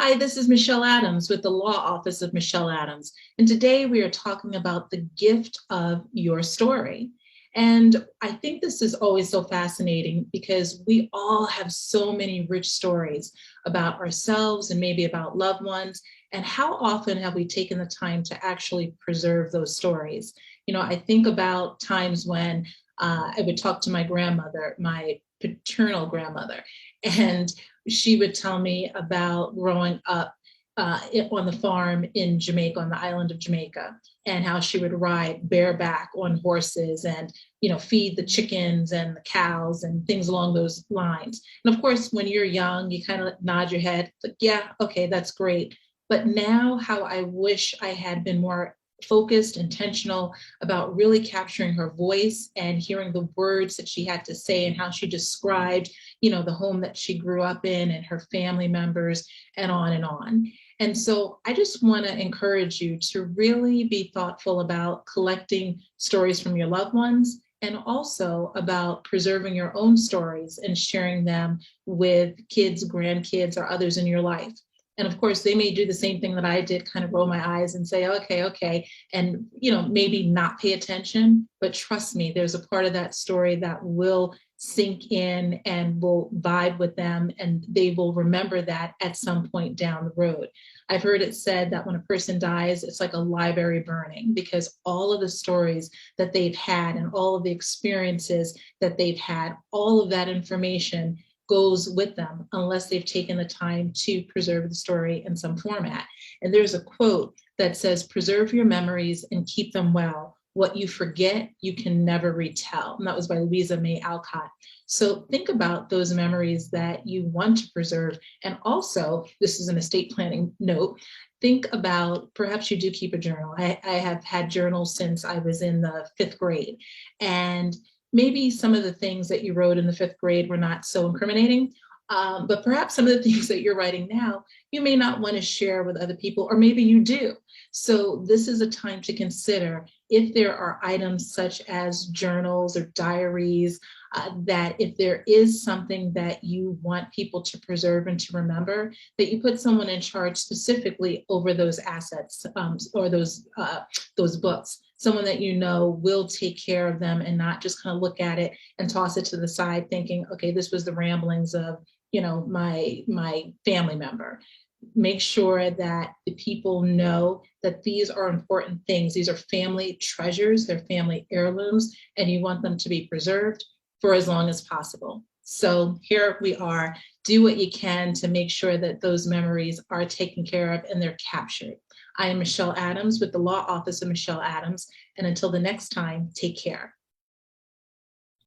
Hi, this is Michelle Adams with the Law Office of Michelle Adams. And today we are talking about the gift of your story. And I think this is always so fascinating because we all have so many rich stories about ourselves and maybe about loved ones. And how often have we taken the time to actually preserve those stories? I think about times when I would talk to my grandmother, my paternal grandmother, and she would tell me about growing up on the farm in Jamaica, on the island of Jamaica, and how she would ride bareback on horses and, feed the chickens and the cows and things along those lines. And of course, when you're young, you kind of nod your head, like, yeah, okay, that's great. But now, how I wish I had been more focused, intentional about really capturing her voice and hearing the words that she had to say and how she described the home that she grew up in and her family members and on and on. And so I just want to encourage you to really be thoughtful about collecting stories from your loved ones and also about preserving your own stories and sharing them with kids, grandkids, or others in your life. And of course, they may do the same thing that I did, kind of roll my eyes and say, okay, and maybe not pay attention, but trust me, there's a part of that story that will sink in and will vibe with them, and they will remember that at some point down the road. I've heard it said that when a person dies, it's like a library burning because all of the stories that they've had and all of the experiences that they've had, all of that information goes with them unless they've taken the time to preserve the story in some format. And there's a quote that says, "Preserve your memories and keep them well. What you forget, you can never retell." And that was by Louisa May Alcott. So think about those memories that you want to preserve. And also, this is an estate planning note, think about perhaps you do keep a journal. I have had journals since I was in the fifth grade. And maybe some of the things that you wrote in the fifth grade were not so incriminating, but perhaps some of the things that you're writing now, you may not want to share with other people, or maybe you do. So this is a time to consider if there are items such as journals or diaries, that if there is something that you want people to preserve and to remember, that you put someone in charge specifically over those assets, or those books, someone that will take care of them and not just kind of look at it and toss it to the side thinking, okay, this was the ramblings of my family member. Make sure that the people know that these are important things. These are family treasures, they're family heirlooms, and you want them to be preserved for as long as possible. So here we are. Do what you can to make sure that those memories are taken care of and they're captured. I am Michelle Adams with the Law Office of Michelle Adams. And until the next time, take care.